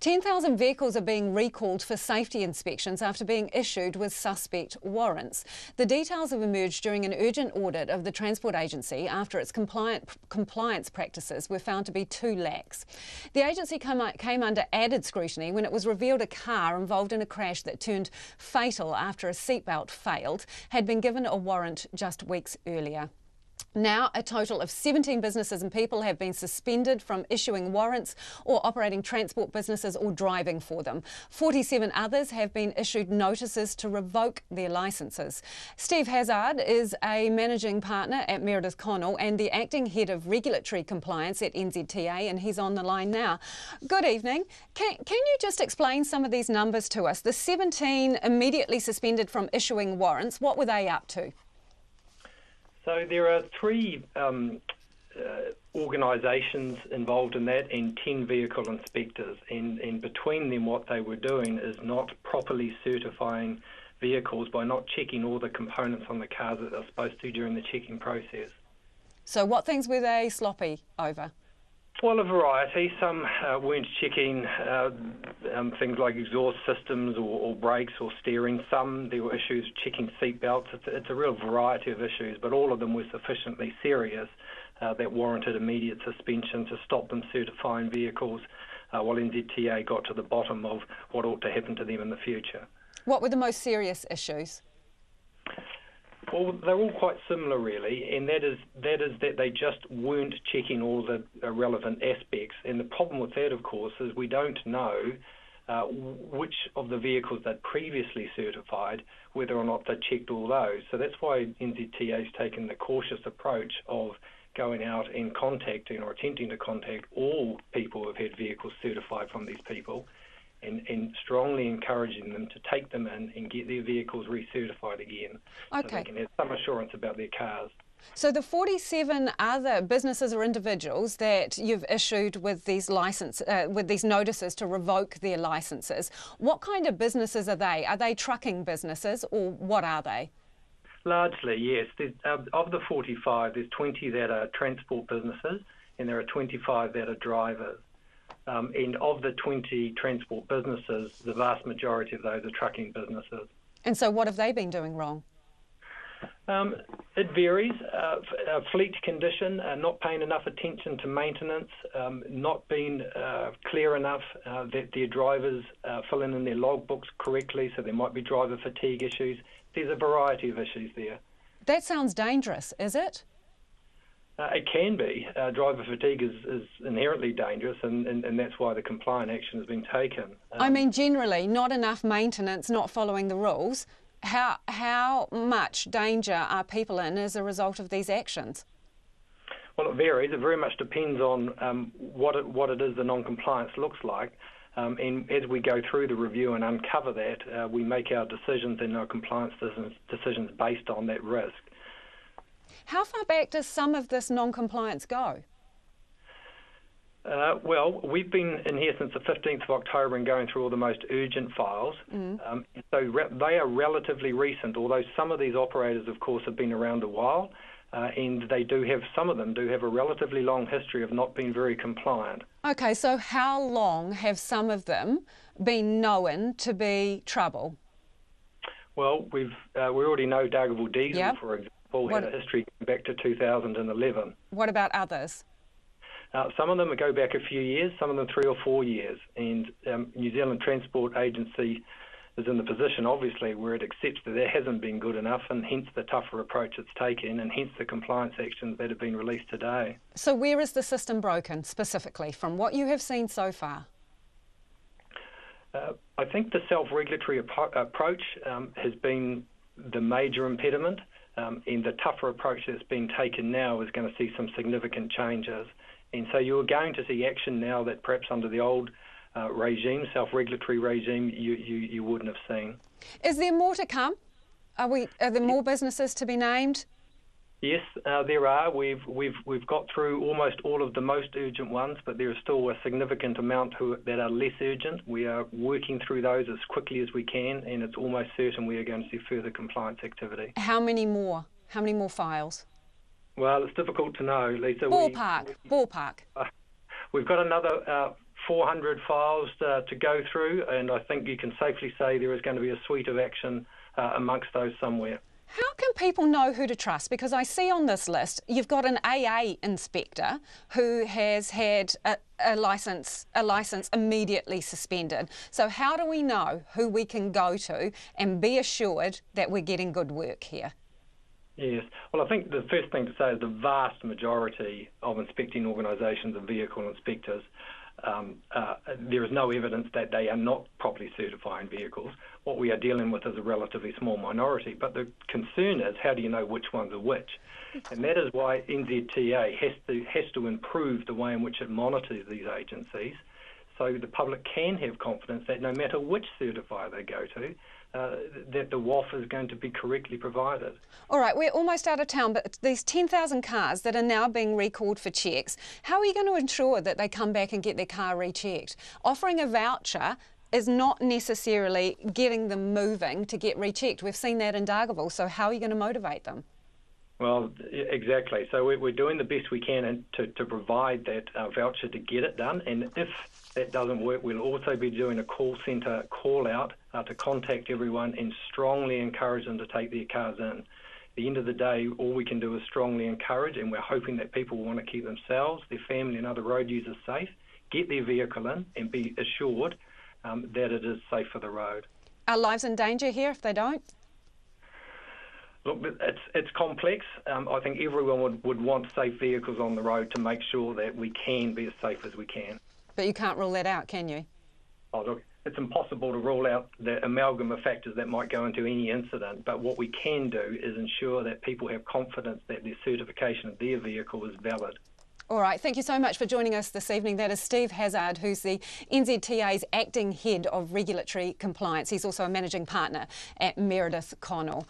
10,000 vehicles are being recalled for safety inspections after being issued with suspect warrants. The details have emerged during an urgent audit of the Transport Agency after its compliance practices were found to be too lax. The agency came under added scrutiny when it was revealed a car involved in a crash that turned fatal after a seatbelt failed had been given a warrant just weeks earlier. Now, a total of 17 businesses and people have been suspended from issuing warrants or operating transport businesses or driving for them. 47 others have been issued notices to revoke their licences. Steve Haszard is a managing partner at Meredith Connell and the acting head of regulatory compliance at NZTA, and he's on the line now. Good evening. Can you just explain some of these numbers to us? The 17 immediately suspended from issuing warrants, what were they up to? So there are three organisations involved in that and 10 vehicle inspectors, and between them what they were doing is not properly certifying vehicles by not checking all the components on the cars that they're supposed to during the checking process. So what things were they sloppy over? Well, a variety. Some weren't checking things like exhaust systems or brakes or steering. Some, there were issues checking seat belts. It's a real variety of issues, but all of them were sufficiently serious that warranted immediate suspension to stop them certifying vehicles while NZTA got to the bottom of what ought to happen to them in the future. What were the most serious issues? Well, they're all quite similar, really, and that is that they just weren't checking all the relevant aspects. And the problem with that, of course, is we don't know which of the vehicles they'd previously certified, whether or not they'd checked all those. So that's why NZTA has taken the cautious approach of going out and contacting or attempting to contact all people who have had vehicles certified from these people, and strongly encouraging them to take them in and get their vehicles recertified again, so they can have some assurance about their cars. So the 47 other businesses or individuals that you've issued with these notices to revoke their licences, what kind of businesses are they? Are they trucking businesses, or what are they? Largely, yes. Of the 45, there's 20 that are transport businesses, and there are 25 that are drivers. And of the 20 transport businesses, the vast majority of those are trucking businesses. And so what have they been doing wrong? It varies. Fleet condition, not paying enough attention to maintenance, not being clear enough that their drivers fill in their logbooks correctly, so there might be driver fatigue issues. There's a variety of issues there. That sounds dangerous, is it? It can be. Driver fatigue is inherently dangerous, and that's why the compliant action has been taken. I mean, generally, not enough maintenance, not following the rules. How much danger are people in as a result of these actions? Well, it varies. It very much depends on what it is the non-compliance looks like. And as we go through the review and uncover that, we make our decisions and our compliance decisions based on that risk. How far back does some of this non-compliance go? Well, we've been in here since the 15th of October and going through all the most urgent files. So they are relatively recent, although some of these operators, of course, have been around a while, and some of them do have a relatively long history of not being very compliant. Okay, so how long have some of them been known to be trouble? Well, we already know Dargaville Diesel, for example, had a history back to 2011. What about others? Some of them go back a few years, some of them 3 or 4 years. And New Zealand Transport Agency is in the position, obviously, where it accepts that hasn't been good enough, and hence the tougher approach it's taken, and hence the compliance actions that have been released today. So where is the system broken, specifically, from what you have seen so far? I think the self-regulatory approach has been the major impediment. And the tougher approach that's been taken now is going to see some significant changes. And so you're going to see action now that perhaps under the old regime, self-regulatory regime, you wouldn't have seen. Is there more to come? Are there more businesses to be named? Yes, there are. We've got through almost all of the most urgent ones, but there is still a significant amount that are less urgent. We are working through those as quickly as we can, and it's almost certain we are going to see further compliance activity. How many more? How many more files? Well, it's difficult to know, Lisa. Ballpark. We've got another 400 files to go through, and I think you can safely say there is going to be a suite of action amongst those somewhere. How can people know who to trust? Because I see on this list you've got an AA inspector who has had a licence immediately suspended. So how do we know who we can go to and be assured that we're getting good work here? Yes. Well, I think the first thing to say is the vast majority of inspecting organisations and vehicle inspectors, there is no evidence that they are not properly certifying vehicles. What we are dealing with is a relatively small minority. But the concern is, how do you know which ones are which? And that is why NZTA has to improve the way in which it monitors these agencies, so the public can have confidence that no matter which certifier they go to, that the WOF is going to be correctly provided. All right, we're almost out of town, but these 10,000 cars that are now being recalled for checks, how are you going to ensure that they come back and get their car rechecked? Offering a voucher is not necessarily getting them moving to get rechecked. We've seen that in Dargaville, so how are you going to motivate them? Well, exactly. So we're doing the best we can to provide that voucher to get it done. And if that doesn't work, we'll also be doing a call centre call out to contact everyone and strongly encourage them to take their cars in. At the end of the day, all we can do is strongly encourage, and we're hoping that people want to keep themselves, their family and other road users safe, get their vehicle in and be assured that it is safe for the road. Are lives in danger here if they don't? Look, it's complex. I think everyone would want safe vehicles on the road to make sure that we can be as safe as we can. But you can't rule that out, can you? Oh, look, it's impossible to rule out the amalgam of factors that might go into any incident, but what we can do is ensure that people have confidence that their certification of their vehicle is valid. All right, thank you so much for joining us this evening. That is Steve Haszard, who's the NZTA's Acting Head of Regulatory Compliance. He's also a Managing Partner at Meredith Connell.